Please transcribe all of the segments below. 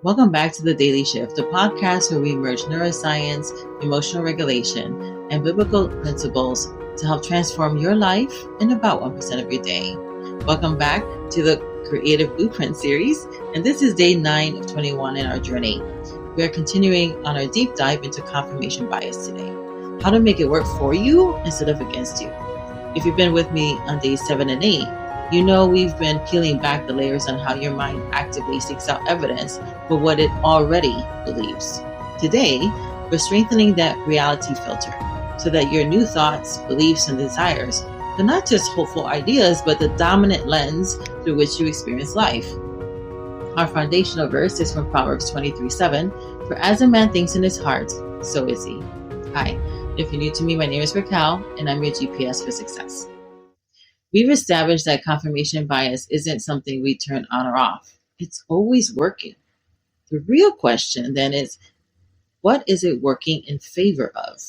Welcome back to The Daily Shift, the podcast where we merge neuroscience, emotional regulation, and biblical principles to help transform your life in about 1% of your day. Welcome back to the Creative Blueprint series, and this is day 9 of 21 in our journey. We are continuing on our deep dive into confirmation bias today, how to make it work for you instead of against you. If you've been with me on days 7 and 8, you know we've been peeling back the layers on how your mind actively seeks out evidence for what it already believes. Today, we're strengthening that reality filter so that your new thoughts, beliefs, and desires are not just hopeful ideas, but the dominant lens through which you experience life. Our foundational verse is from Proverbs 23:7, "For as a man thinks in his heart, so is he." Hi, if you're new to me, my name is Raquel, and I'm your GPS for success. We've established that confirmation bias isn't something we turn on or off. It's always working. The real question then is, what is it working in favor of?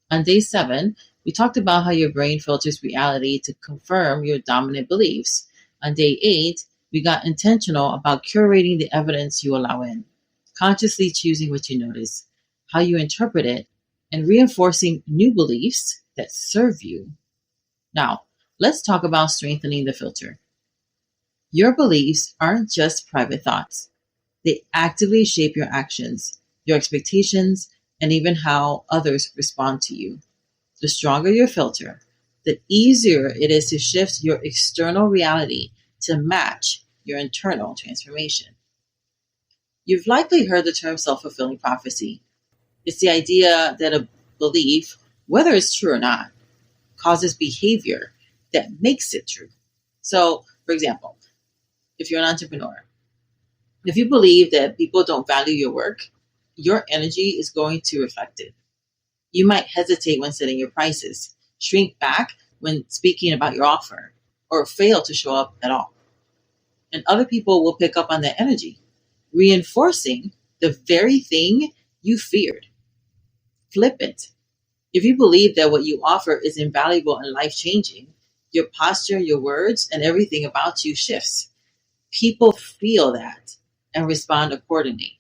On day 7, we talked about how your brain filters reality to confirm your dominant beliefs. On day 8, we got intentional about curating the evidence you allow in, consciously choosing what you notice, how you interpret it, and reinforcing new beliefs that serve you. Now, let's talk about strengthening the filter. Your beliefs aren't just private thoughts. They actively shape your actions, your expectations, and even how others respond to you. The stronger your filter, the easier it is to shift your external reality to match your internal transformation. You've likely heard the term self-fulfilling prophecy. It's the idea that a belief, whether it's true or not, causes behavior that makes it true. So, for example, if you're an entrepreneur, if you believe that people don't value your work, your energy is going to reflect it. You might hesitate when setting your prices, shrink back when speaking about your offer, or fail to show up at all. And other people will pick up on that energy, reinforcing the very thing you feared. Flip it. If you believe that what you offer is invaluable and life-changing, your posture, your words, and everything about you shifts. People feel that and respond accordingly.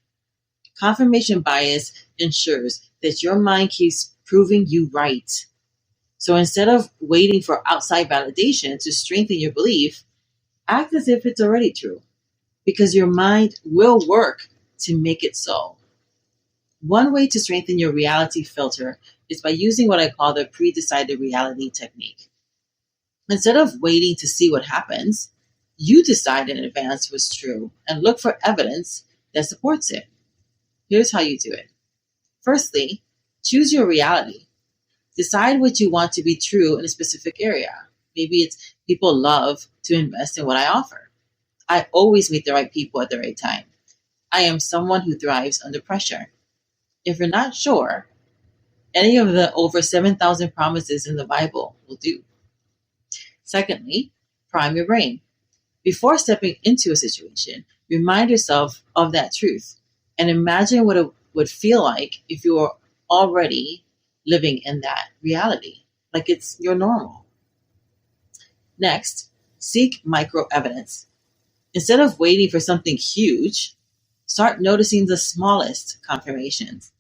Confirmation bias ensures that your mind keeps proving you right. So instead of waiting for outside validation to strengthen your belief, act as if it's already true, because your mind will work to make it so. One way to strengthen your reality filter is by using what I call the pre-decided reality technique. Instead of waiting to see what happens, you decide in advance what's true and look for evidence that supports it. Here's how you do it. Firstly, choose your reality. Decide what you want to be true in a specific area. Maybe it's people love to invest in what I offer. I always meet the right people at the right time. I am someone who thrives under pressure. If you're not sure, any of the over 7,000 promises in the Bible will do. Secondly, prime your brain. Before stepping into a situation, remind yourself of that truth and imagine what it would feel like if you were already living in that reality, like it's your normal. Next, seek micro evidence. Instead of waiting for something huge, start noticing the smallest confirmations.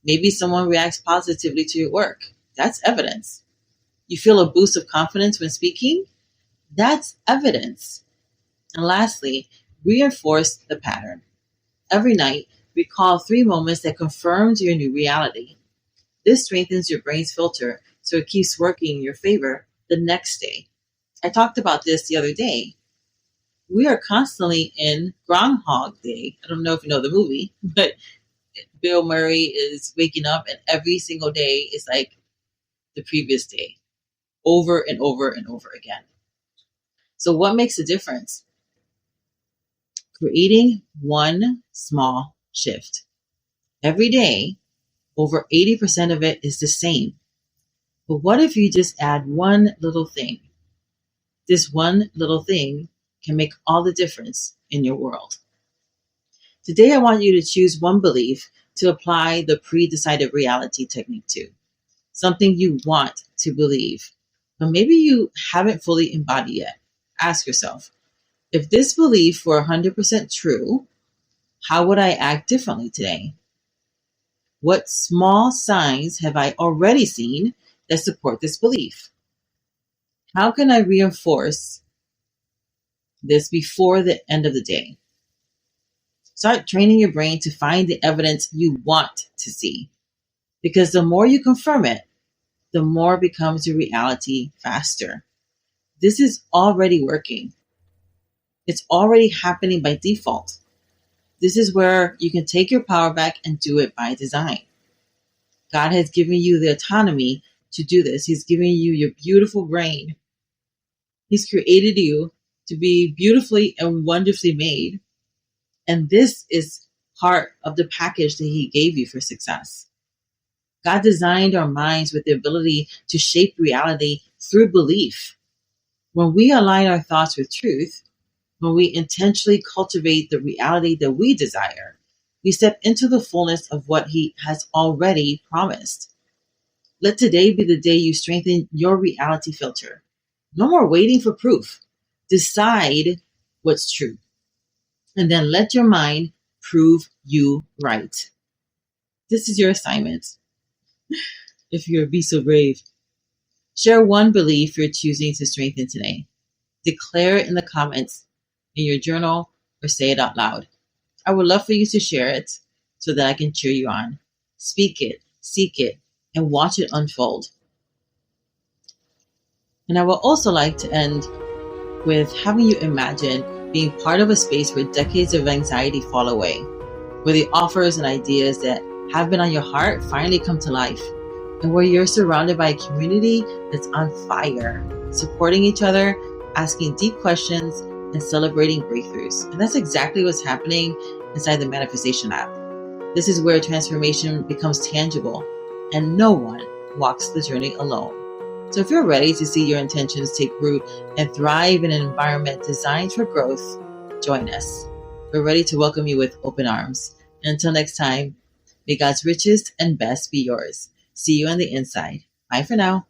Maybe someone reacts positively to your work. That's evidence. You feel a boost of confidence when speaking? That's evidence. And lastly, reinforce the pattern. Every night, recall 3 moments that confirmed your new reality. This strengthens your brain's filter so it keeps working in your favor the next day. I talked about this the other day. We are constantly in Groundhog Day. I don't know if you know the movie, but Bill Murray is waking up and every single day is like the previous day, over and over and over again. So what makes a difference? Creating one small shift. Every day, over 80% of it is the same. But what if you just add one little thing? This one little thing can make all the difference in your world. Today, I want you to choose one belief to apply the pre-decided reality technique to. Something you want to believe, but maybe you haven't fully embodied yet. Ask yourself, if this belief were 100% true, How would I act differently today? What small signs have I already seen that support this belief? How can I reinforce this before the end of the day? Start training your brain to find the evidence you want to see, because the more you confirm it, the more it becomes your reality faster. This is already working. It's already happening by default. This is where you can take your power back and do it by design. God has given you the autonomy to do this. He's given you your beautiful brain. He's created you to be beautifully and wonderfully made. And this is part of the package that He gave you for success. God designed our minds with the ability to shape reality through belief. When we align our thoughts with truth, when we intentionally cultivate the reality that we desire, we step into the fullness of what He has already promised. Let today be the day you strengthen your reality filter. No more waiting for proof. Decide what's true, and then let your mind prove you right. This is your assignment. If you're be so brave, share one belief you're choosing to strengthen today. Declare it in the comments, in your journal, or say it out loud. I would love for you to share it so that I can cheer you on. Speak it, seek it, and watch it unfold. And I would also like to end with having you imagine being part of a space where decades of anxiety fall away, where the offers and ideas that have been on your heart finally come to life, and where you're surrounded by a community that's on fire, supporting each other, asking deep questions, and celebrating breakthroughs. And that's exactly what's happening inside the Manifestation app. This is where transformation becomes tangible, and no one walks the journey alone. So if you're ready to see your intentions take root and thrive in an environment designed for growth, join us. We're ready to welcome you with open arms. And until next time, may God's richest and best be yours. See you on the inside. Bye for now.